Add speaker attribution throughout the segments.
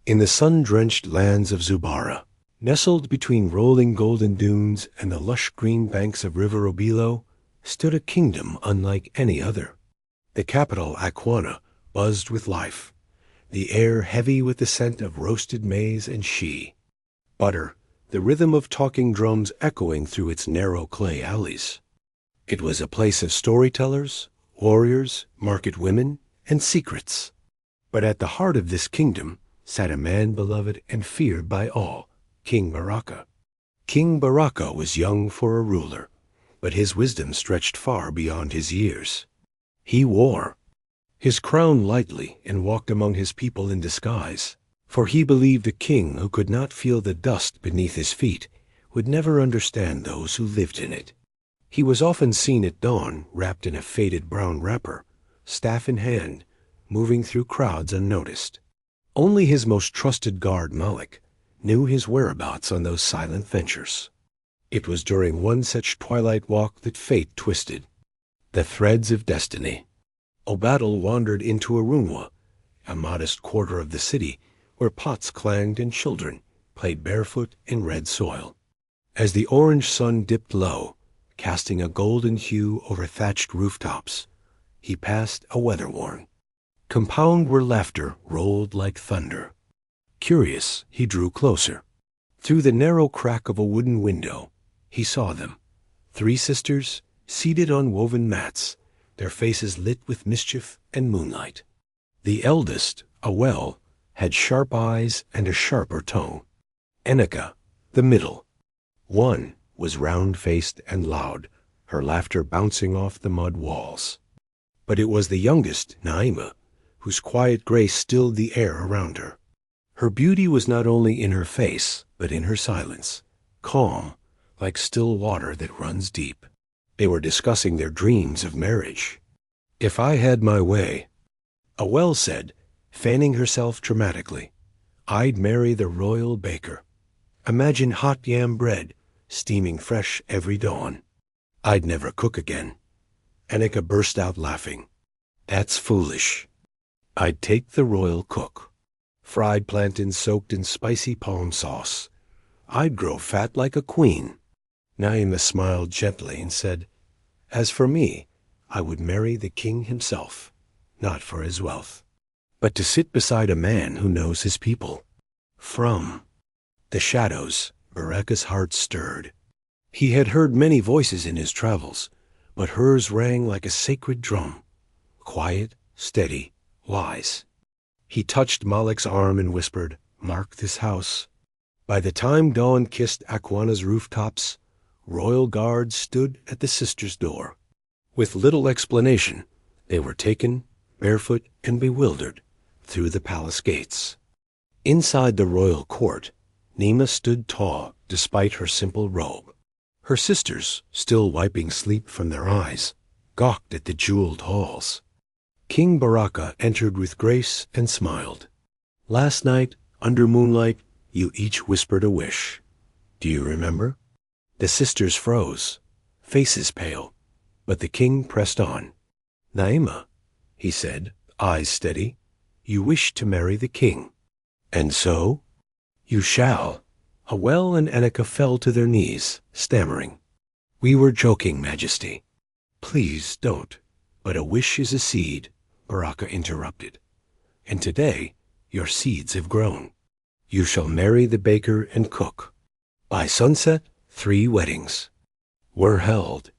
Speaker 1: In the sun-drenched lands of Zubara, nestled between rolling golden dunes and the lush green banks of River Obilo, stood a kingdom unlike any other. The capital, Aquana, buzzed with life, the air heavy with the scent of roasted maize and shea. Butter, the rhythm of talking drums echoing through its narrow clay alleys. It was a place of storytellers, warriors, market women, and secrets. But at the heart of this kingdom sat a man beloved and feared by all, King Baraka. King Baraka was young for a ruler, but his wisdom stretched far beyond his years. He wore his crown lightly and walked among his people in disguise, for he believed a king who could not feel the dust beneath his feet would never understand those who lived in it. He was often seen at dawn wrapped in a faded brown wrapper, staff in hand, moving through crowds unnoticed. Only his most trusted guard, Malik, knew his whereabouts on those silent ventures. It was during one such twilight walk that fate twisted the threads of destiny. Obadal wandered into Arunwa, a modest quarter of the city where pots clanged and children played barefoot in red soil. As the orange sun dipped low, casting a golden hue over thatched rooftops, he passed a weather-worn compound where laughter rolled like thunder. Curious, he drew closer. Through the narrow crack of a wooden window, he saw them, 3 sisters seated on woven mats, their faces lit with mischief and moonlight. The eldest, Awel, had sharp eyes and a sharper tongue. Enika, the middle. One was round-faced and loud, her laughter bouncing off the mud walls. But it was the youngest, Naima, whose quiet grace stilled the air around her. Her beauty was not only in her face, but in her silence, calm, like still water that runs deep. They were discussing their dreams of marriage. "If I had my way," Awel said, fanning herself dramatically, "I'd marry the royal baker. Imagine hot yam bread, steaming fresh every dawn." "I'd never cook again." Enika burst out laughing. "That's foolish. I'd take the royal cook. Fried plantains soaked in spicy palm sauce. I'd grow fat like a queen." Naima smiled gently and said, "As for me, I would marry the king himself, not for his wealth, but to sit beside a man who knows his people." From the shadows, Baraka's heart stirred. He had heard many voices in his travels, but hers rang like a sacred drum, quiet, steady, wise. He touched Malik's arm and whispered, "Mark this house." By the time dawn kissed Aquana's rooftops, royal guards stood at the sisters' door. With little explanation, they were taken, barefoot and bewildered, through the palace gates. Inside the royal court, Nima stood tall despite her simple robe. Her sisters, still wiping sleep from their eyes, gawked at the jeweled halls. King Baraka entered with grace and smiled. "Last night, under moonlight, you each whispered a wish. Do you remember?" The sisters froze, faces pale, but the king pressed on. "Naima," he said, eyes steady, "you wish to marry the king. And so?" "You shall." Awel and Enika fell to their knees, stammering. "We were joking, Majesty." "Please don't. But a wish is a seed," Baraka interrupted. "And today your seeds have grown. You shall marry the baker and cook. By sunset, 3 weddings were held."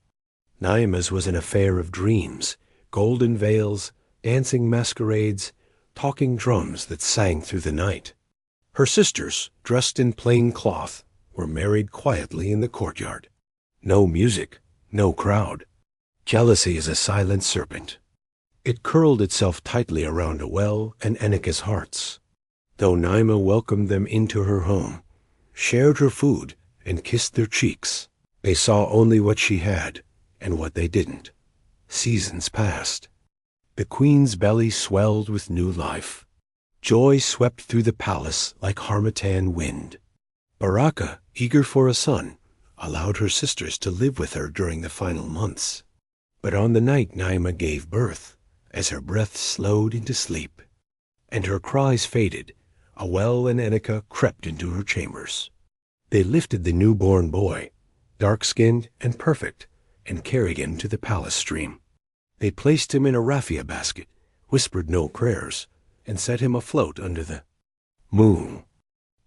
Speaker 1: Naima's was an affair of dreams, golden veils, dancing masquerades, talking drums that sang through the night. Her sisters, dressed in plain cloth, were married quietly in the courtyard. No music, no crowd. Jealousy is a silent serpent. It curled itself tightly around Awel and Enika's hearts. Though Naima welcomed them into her home, shared her food, and kissed their cheeks, they saw only what she had and what they didn't. Seasons passed. The queen's belly swelled with new life. Joy swept through the palace like harmattan wind. Baraka, eager for a son, allowed her sisters to live with her during the final months. But on the night Naima gave birth, as her breath slowed into sleep, and her cries faded, Awel and Enika crept into her chambers. They lifted the newborn boy, dark-skinned and perfect, and carried him to the palace stream. They placed him in a raffia basket, whispered no prayers, and set him afloat under the moon.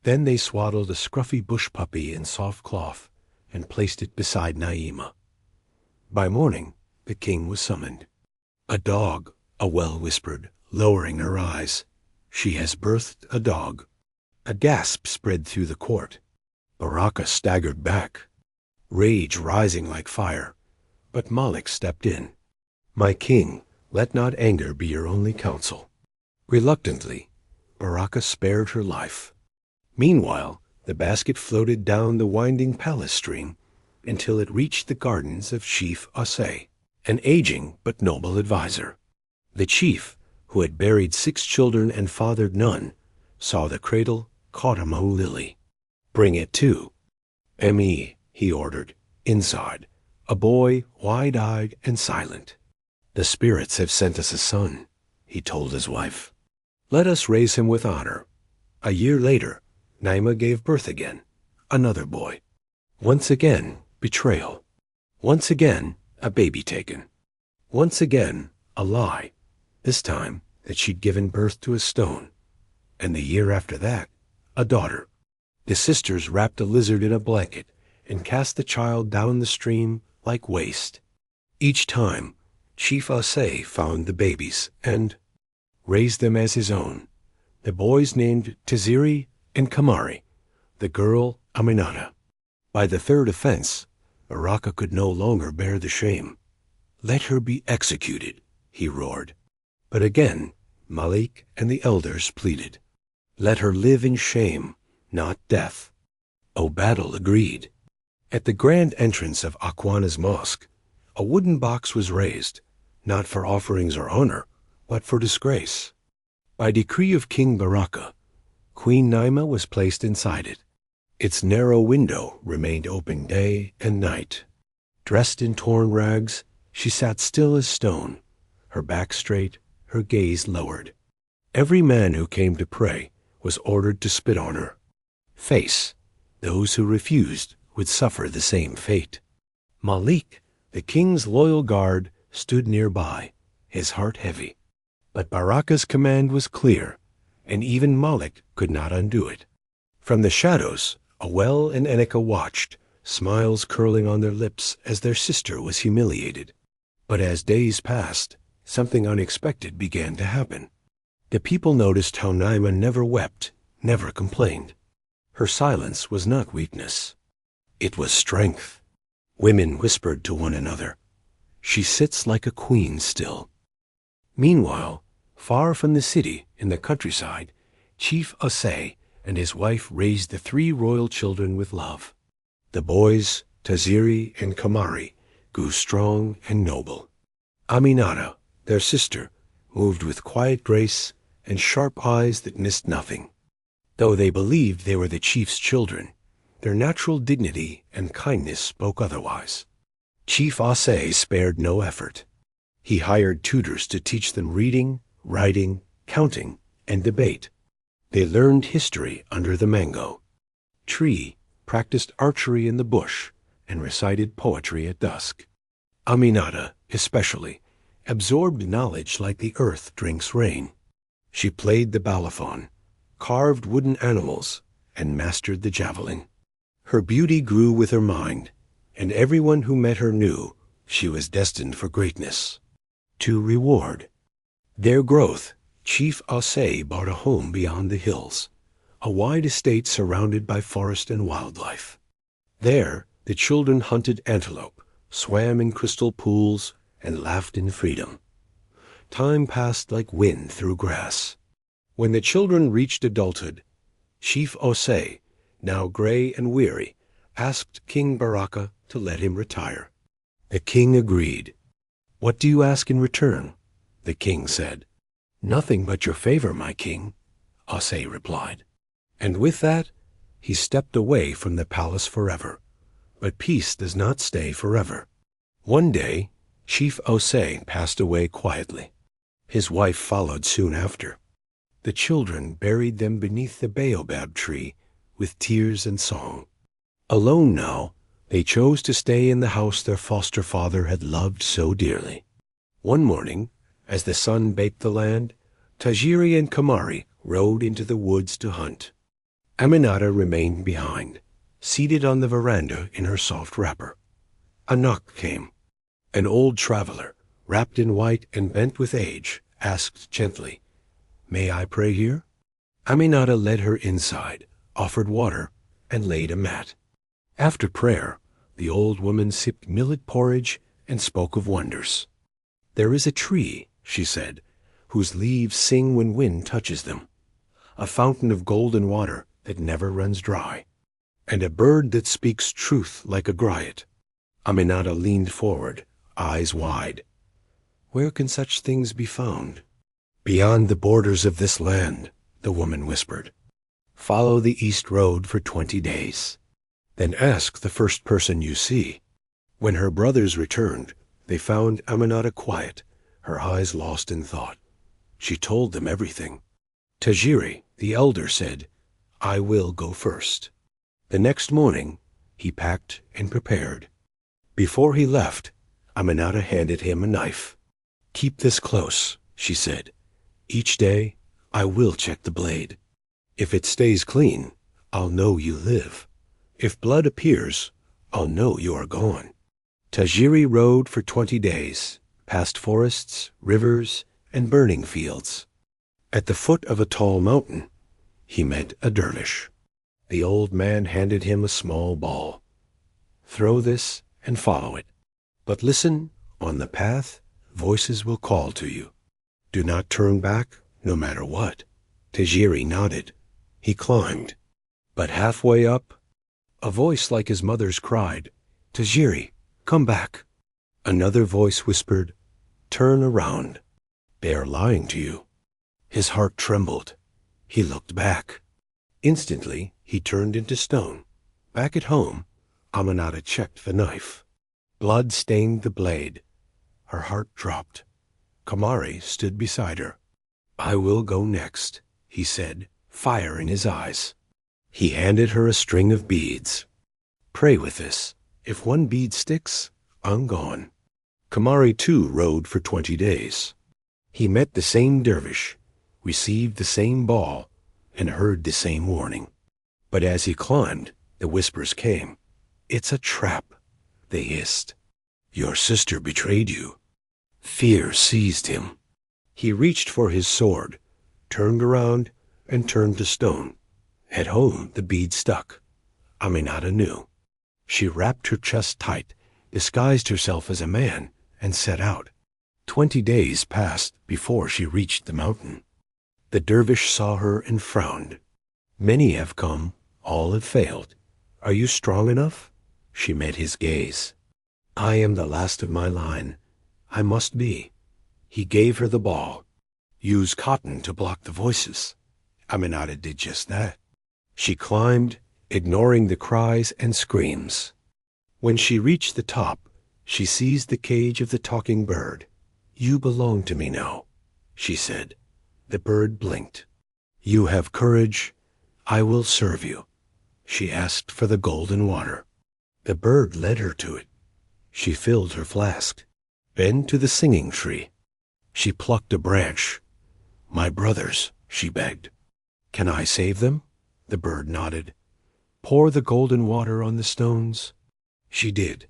Speaker 1: Then they swaddled a scruffy bush puppy in soft cloth and placed it beside Naima. By morning, the king was summoned. "A dog," Awel whispered, lowering her eyes. "She has birthed a dog." A gasp spread through the court. Baraka staggered back, rage rising like fire. But Malik stepped in. "My king, let not anger be your only counsel." Reluctantly, Baraka spared her life. Meanwhile, the basket floated down the winding palace stream until it reached the gardens of Chief Osei, an aging but noble adviser. The chief, who had buried 6 children and fathered none, saw the cradle, caught a Mahu lily. "Bring it too." "Me," he ordered. Inside, a boy, wide-eyed and silent. "The spirits have sent us a son," he told his wife. "Let us raise him with honor." A year later, Naima gave birth again, another boy. Once again, betrayal. Once again, a baby taken. Once again, a lie, this time that she'd given birth to a stone. And the year after that, a daughter. The sisters wrapped a lizard in a blanket and cast the child down the stream like waste. Each time, Chief Osei found the babies and raised them as his own. The boys named Taziri and Kamari, the girl Aminata. By the third offense, Baraka could no longer bear the shame. "Let her be executed," he roared. But again, Malik and the elders pleaded. "Let her live in shame, not death." Obadal agreed. At the grand entrance of Akwana's mosque, a wooden box was raised, not for offerings or honor, but for disgrace. By decree of King Baraka, Queen Naima was placed inside it. Its narrow window remained open day and night. Dressed in torn rags, she sat still as stone, her back straight, her gaze lowered. Every man who came to pray was ordered to spit on her. Face, those who refused would suffer the same fate. Malik, the king's loyal guard, stood nearby, his heart heavy. But Baraka's command was clear, and even Malik could not undo it. From the shadows, Awel and Enika watched, smiles curling on their lips as their sister was humiliated. But as days passed, something unexpected began to happen. The people noticed how Naima never wept, never complained. Her silence was not weakness. It was strength. Women whispered to one another, "She sits like a queen still." Meanwhile, far from the city, in the countryside, Chief Osei and his wife raised the 3 royal children with love. The boys, Taziri and Kamari, grew strong and noble. Aminata, their sister, moved with quiet grace and sharp eyes that missed nothing. Though they believed they were the chief's children, their natural dignity and kindness spoke otherwise. Chief Osei spared no effort. He hired tutors to teach them reading, writing, counting, and debate. They learned history under the mango tree, practiced archery in the bush, and recited poetry at dusk. Aminata, especially, absorbed knowledge like the earth drinks rain. She played the balafon, carved wooden animals, and mastered the javelin. Her beauty grew with her mind, and everyone who met her knew she was destined for greatness. To reward their growth, Chief Osei bought a home beyond the hills, a wide estate surrounded by forest and wildlife. There, the children hunted antelope, swam in crystal pools, and laughed in freedom. Time passed like wind through grass. When the children reached adulthood, Chief Osei, now gray and weary, asked King Baraka to let him retire. The king agreed. "What do you ask in return?" the king said. "Nothing but your favor, my king," Osei replied. And with that, he stepped away from the palace forever. But peace does not stay forever. One day, Chief Osei passed away quietly. His wife followed soon after. The children buried them beneath the baobab tree with tears and song. Alone now, they chose to stay in the house their foster father had loved so dearly. One morning, as the sun baked the land, Tajiri and Kamari rode into the woods to hunt. Aminata remained behind, seated on the veranda in her soft wrapper. A knock came. An old traveler, wrapped in white and bent with age, asked gently, "May I pray here?" Aminata led her inside, offered water, and laid a mat. After prayer, the old woman sipped millet porridge and spoke of wonders. "There is a tree," she said, "whose leaves sing when wind touches them, a fountain of golden water that never runs dry, and a bird that speaks truth like a griot." Aminata leaned forward, eyes wide. "Where can such things be found?" "Beyond the borders of this land," the woman whispered. "Follow the east road for 20 days. Then ask the first person you see." When her brothers returned, they found Aminata quiet, her eyes lost in thought. She told them everything. Tajiri, the elder, said, "I will go first." The next morning, he packed and prepared. Before he left, Aminata handed him a knife. "Keep this close," she said. "Each day, I will check the blade. If it stays clean, I'll know you live. If blood appears, I'll know you are gone." Tajiri rode for 20 days, past forests, rivers, and burning fields. At the foot of a tall mountain, he met a dervish. The old man handed him a small ball. "Throw this and follow it. But listen, on the path, voices will call to you. Do not turn back, no matter what." Tajiri nodded. He climbed. But halfway up, a voice like his mother's cried, "Tajiri, come back." Another voice whispered, "Turn around. They are lying to you." His heart trembled. He looked back. Instantly, he turned into stone. Back at home, Aminata checked the knife. Blood stained the blade. Her heart dropped. Kamari stood beside her. "I will go next," he said, fire in his eyes. He handed her a string of beads. "Pray with this. If one bead sticks, I'm gone." Kamari too rode for 20 days. He met the same dervish, received the same ball, and heard the same warning. But as he climbed, the whispers came. "It's a trap," they hissed. "Your sister betrayed you." Fear seized him. He reached for his sword, turned around, and turned to stone. At home, the bead stuck. Aminata knew. She wrapped her chest tight, disguised herself as a man, and set out. 20 days passed before she reached the mountain. The dervish saw her and frowned. "Many have come, all have failed. Are you strong enough?" She met his gaze. "I am the last of my line. I must be." He gave her the ball. "Use cotton to block the voices." Aminata did just that. She climbed, ignoring the cries and screams. When she reached the top, she seized the cage of the talking bird. "You belong to me now," she said. The bird blinked. "You have courage. I will serve you." She asked for the golden water. The bird led her to it. She filled her flask. Bend to the singing tree. She plucked a branch. "My brothers," she begged. "Can I save them?" The bird nodded. "Pour the golden water on the stones." She did.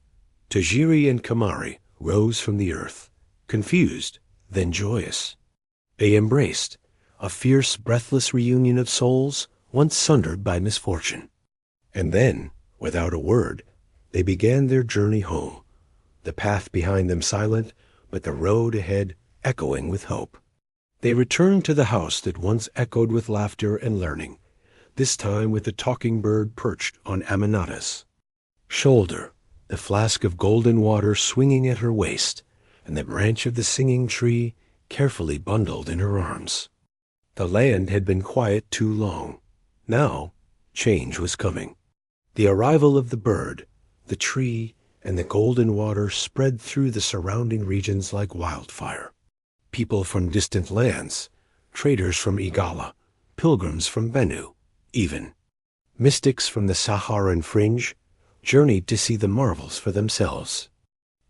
Speaker 1: Tajiri and Kamari rose from the earth, confused, then joyous. They embraced, a fierce, breathless reunion of souls once sundered by misfortune. And then, without a word, they began their journey home, the path behind them silent, but the road ahead echoing with hope. They returned to the house that once echoed with laughter and learning, this time with the talking bird perched on Aminata's shoulder, the flask of golden water swinging at her waist, and the branch of the singing tree carefully bundled in her arms. The land had been quiet too long. Now, change was coming. The arrival of the bird, the tree, and the golden water spread through the surrounding regions like wildfire. People from distant lands, traders from Igala, pilgrims from Bennu, even. Mystics from the Saharan fringe journeyed to see the marvels for themselves.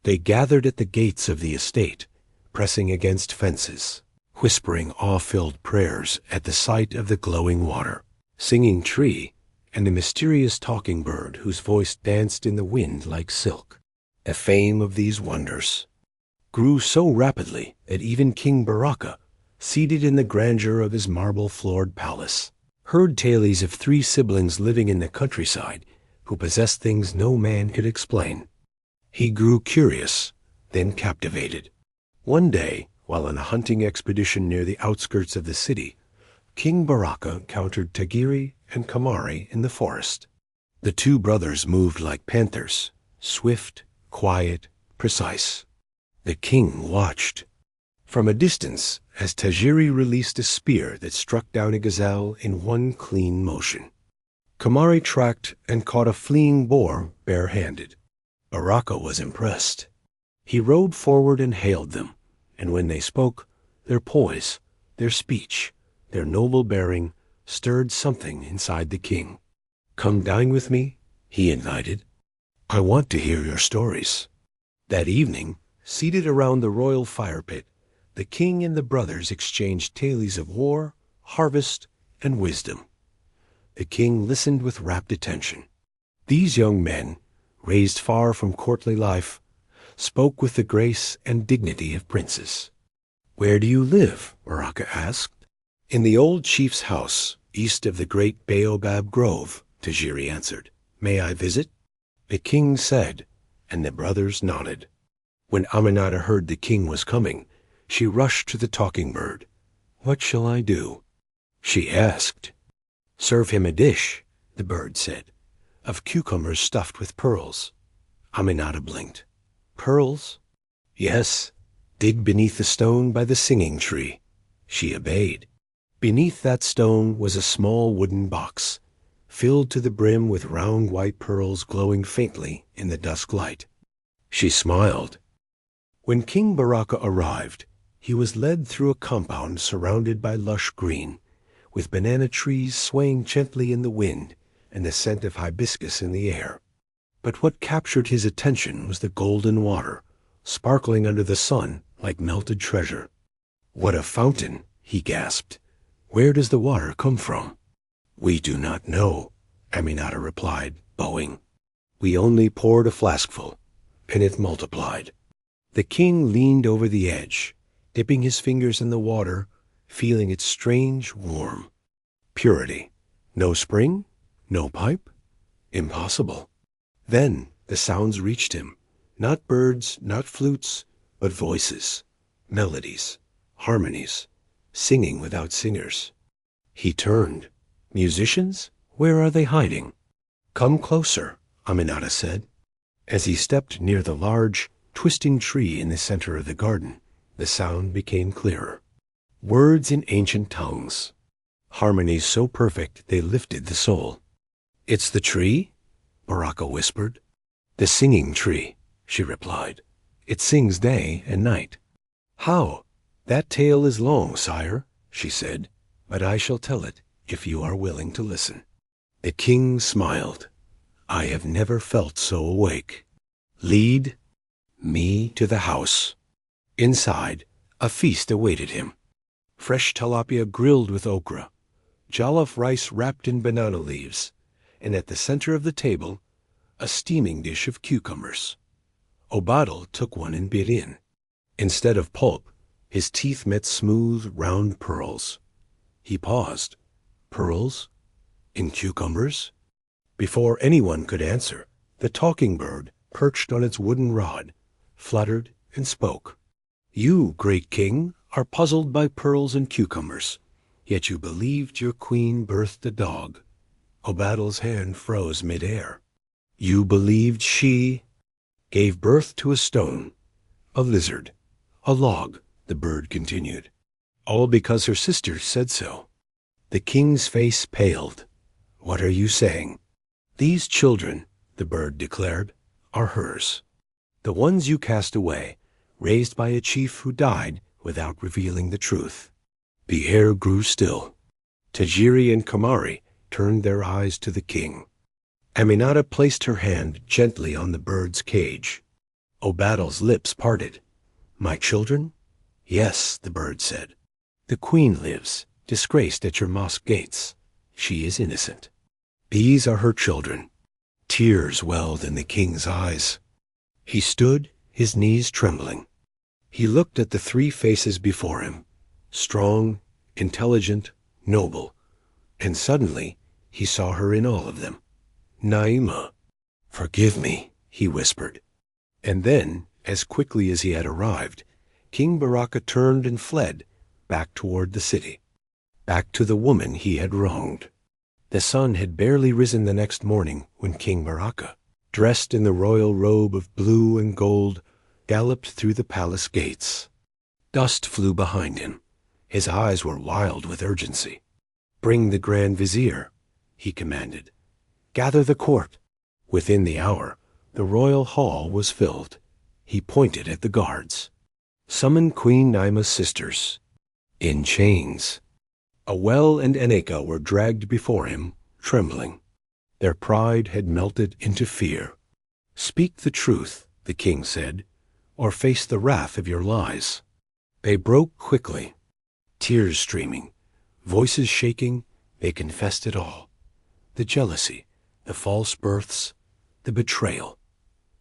Speaker 1: They gathered at the gates of the estate, pressing against fences, whispering awe-filled prayers at the sight of the glowing water, singing tree, and the mysterious talking bird whose voice danced in the wind like silk. The fame of these wonders grew so rapidly that even King Baraka, seated in the grandeur of his marble-floored palace, heard tales of 3 siblings living in the countryside who possessed things no man could explain. He grew curious, then captivated. One day, while on a hunting expedition near the outskirts of the city, King Baraka encountered Tagiri and Kamari in the forest. The 2 brothers moved like panthers, swift, quiet, precise. The king watched from a distance as Tajiri released a spear that struck down a gazelle in one clean motion. Kamari tracked and caught a fleeing boar bare-handed. Baraka was impressed. He rode forward and hailed them, and when they spoke, their poise, their speech, their noble bearing stirred something inside the king. "Come dine with me," he invited. "I want to hear your stories." That evening, seated around the royal fire pit, the king and the brothers exchanged tales of war, harvest, and wisdom. The king listened with rapt attention. These young men, raised far from courtly life, spoke with the grace and dignity of princes. "Where do you live?" Baraka asked. "In the old chief's house, east of the great baobab grove," Tajiri answered. "May I visit?" The king said, and the brothers nodded. When Aminata heard the king was coming, she rushed to the talking bird. "What shall I do?" she asked. "Serve him a dish," the bird said, "of cucumbers stuffed with pearls." Aminata blinked. "Pearls?" "Yes. Dig beneath the stone by the singing tree." She obeyed. Beneath that stone was a small wooden box, filled to the brim with round white pearls glowing faintly in the dusk light. She smiled. When King Baraka arrived, he was led through a compound surrounded by lush green, with banana trees swaying gently in the wind and the scent of hibiscus in the air. But what captured his attention was the golden water, sparkling under the sun like melted treasure. "What a fountain!" he gasped. "Where does the water come from?" "We do not know," Aminata replied, bowing. "We only poured a flaskful, and it multiplied." The king leaned over the edge, dipping his fingers in the water, feeling its strange warmth. Purity. No spring? No pipe? Impossible. Then the sounds reached him. Not birds, not flutes, but voices, melodies, harmonies, singing without singers. He turned. "Musicians? Where are they hiding?" "Come closer," Aminata said. As he stepped near the large, twisting tree in the center of the garden, the sound became clearer. Words in ancient tongues, harmonies so perfect they lifted the soul. "It's the tree?" Baraka whispered. "The singing tree," she replied. "It sings day and night." "How?" "That tale is long, sire," she said, "but I shall tell it if you are willing to listen." The king smiled. "I have never felt so awake. Lead me to the house." Inside, a feast awaited him. Fresh tilapia grilled with okra, jollof rice wrapped in banana leaves, and at the center of the table, a steaming dish of cucumbers. Obadal took one and bit in. Instead of pulp, his teeth met smooth, round pearls. He paused. Pearls? In cucumbers? Before anyone could answer, the talking bird, perched on its wooden rod, fluttered and spoke. "You, great king, are puzzled by pearls and cucumbers, yet you believed your queen birthed a dog." Obadal's hand froze mid-air. "You believed she gave birth to a stone, a lizard, a log," the bird continued. "All because her sister said so." The king's face paled. "What are you saying?" "These children," the bird declared, "are hers. The ones you cast away, raised by a chief who died without revealing the truth." The air grew still. Tajiri and Kamari turned their eyes to the king. Aminata placed her hand gently on the bird's cage. Obadal's lips parted. "My children?" "Yes," the bird said. "The queen lives, disgraced at your mosque gates. She is innocent. These are her children." Tears welled in the king's eyes. He stood, his knees trembling. He looked at the three faces before him, strong, intelligent, noble, and suddenly he saw her in all of them. "Naima." "Forgive me," he whispered. And then, as quickly as he had arrived, King Baraka turned and fled, back toward the city, back to the woman he had wronged. The sun had barely risen the next morning when King Baraka, dressed in the royal robe of blue and gold, galloped through the palace gates. Dust flew behind him. His eyes were wild with urgency. "Bring the Grand Vizier," he commanded. "Gather the court." Within the hour, the royal hall was filled. He pointed at the guards. "Summon Queen Naima's sisters." In chains. Awel and Eneka were dragged before him, trembling. Their pride had melted into fear. "Speak the truth," the king said, "or face the wrath of your lies." They broke quickly. Tears streaming, voices shaking, they confessed it all. The jealousy, the false births, the betrayal.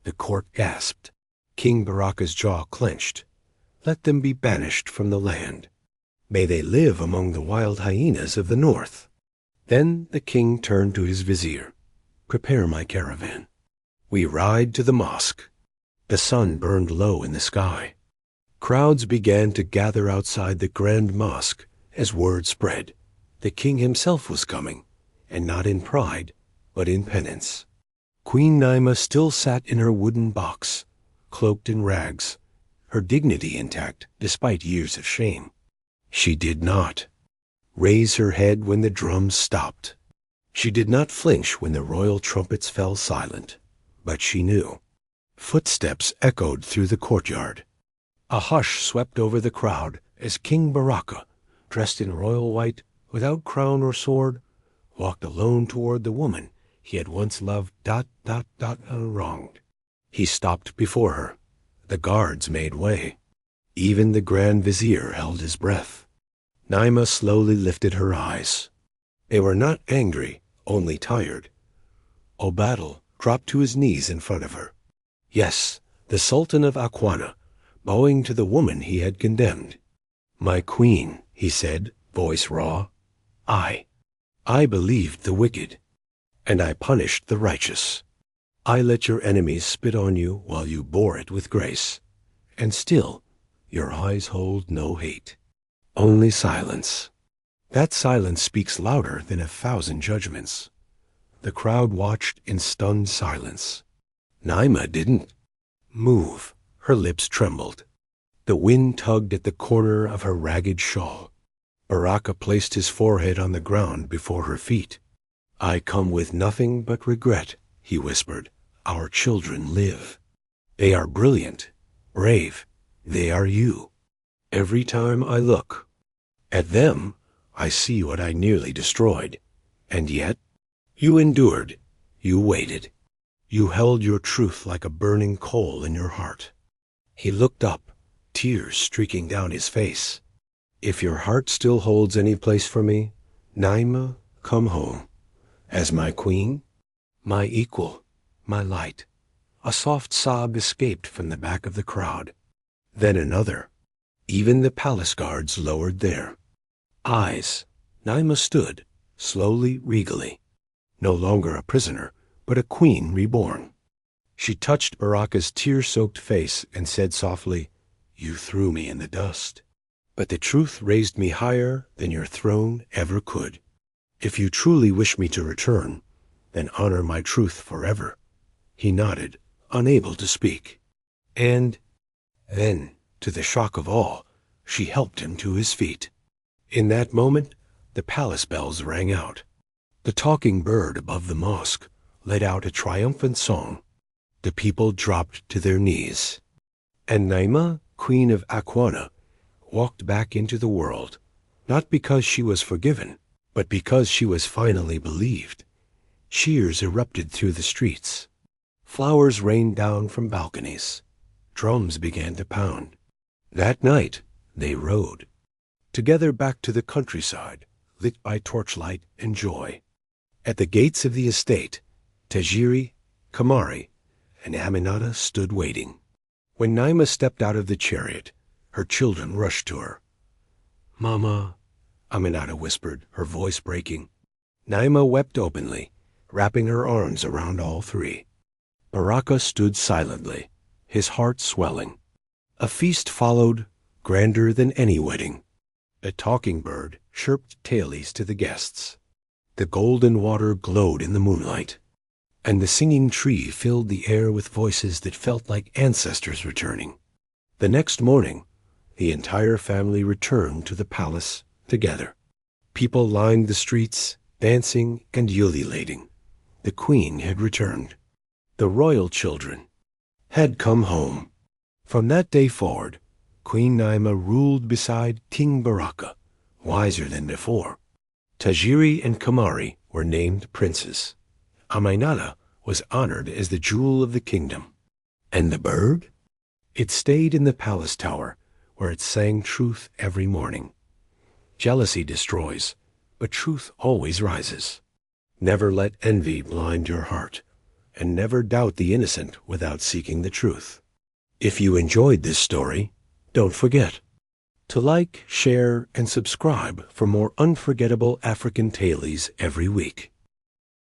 Speaker 1: The court gasped. King Baraka's jaw clenched. Let them be banished from the land. May they live among the wild hyenas of the north. Then the king turned to his vizier. "Prepare my caravan. We ride to the mosque." The sun burned low in the sky. Crowds began to gather outside the grand mosque as word spread. The king himself was coming, and not in pride, but in penance. Queen Naima still sat in her wooden box, cloaked in rags, her dignity intact despite years of shame. She did not raise her head when the drums stopped. She did not flinch when the royal trumpets fell silent, but she knew. Footsteps echoed through the courtyard. A hush swept over the crowd as King Baraka, dressed in royal white, without crown or sword, walked alone toward the woman he had once loved and wronged. He stopped before her. The guards made way. Even the Grand Vizier held his breath. Naima slowly lifted her eyes. They were not angry, only tired. Obadal dropped to his knees in front of her. Yes, the Sultan of Akwana, bowing to the woman he had condemned. "My queen," he said, voice raw, I believed the wicked, and I punished the righteous. I let your enemies spit on you while you bore it with grace. And still, your eyes hold no hate. Only silence. That silence speaks louder than 1,000 judgments. The crowd watched in stunned silence. Naima didn't move. Her lips trembled. The wind tugged at the corner of her ragged shawl. Baraka placed his forehead on the ground before her feet. "I come with nothing but regret," he whispered. "Our children live. They are brilliant, brave. They are you. Every time I look at them, I see what I nearly destroyed. And yet, you endured. You waited. You held your truth like a burning coal in your heart." He looked up, tears streaking down his face. "If your heart still holds any place for me, Naima, come home. As my queen, my equal, my light." A soft sob escaped from the back of the crowd. Then another. Even the palace guards lowered their eyes. Naima stood, slowly, regally. No longer a prisoner, but a queen reborn. She touched Baraka's tear-soaked face and said softly, "You threw me in the dust, but the truth raised me higher than your throne ever could. If you truly wish me to return, then honor my truth forever." He nodded, unable to speak. And then, to the shock of all, she helped him to his feet. In that moment, the palace bells rang out. The talking bird above the mosque let out a triumphant song. The people dropped to their knees. And Naima, queen of Akwana, walked back into the world, not because she was forgiven, but because she was finally believed. Cheers erupted through the streets. Flowers rained down from balconies. Drums began to pound. That night, they rode together back to the countryside, lit by torchlight and joy. At the gates of the estate, Tajiri, Kamari, and Aminata stood waiting. When Naima stepped out of the chariot, her children rushed to her. "Mama," Aminata whispered, her voice breaking. Naima wept openly, wrapping her arms around all three. Baraka stood silently, his heart swelling. A feast followed, grander than any wedding. A talking bird chirped tales to the guests. The golden water glowed in the moonlight, and the singing tree filled the air with voices that felt like ancestors returning. The next morning, the entire family returned to the palace together. People lined the streets, dancing and ululating. The queen had returned. The royal children had come home. From that day forward, Queen Naima ruled beside King Baraka, wiser than before. Tajiri and Kamari were named princes. Aminata was honored as the jewel of the kingdom. And the bird? It stayed in the palace tower, where it sang truth every morning. Jealousy destroys, but truth always rises. Never let envy blind your heart, and never doubt the innocent without seeking the truth. If you enjoyed this story, don't forget to like, share, and subscribe for more unforgettable African tales every week.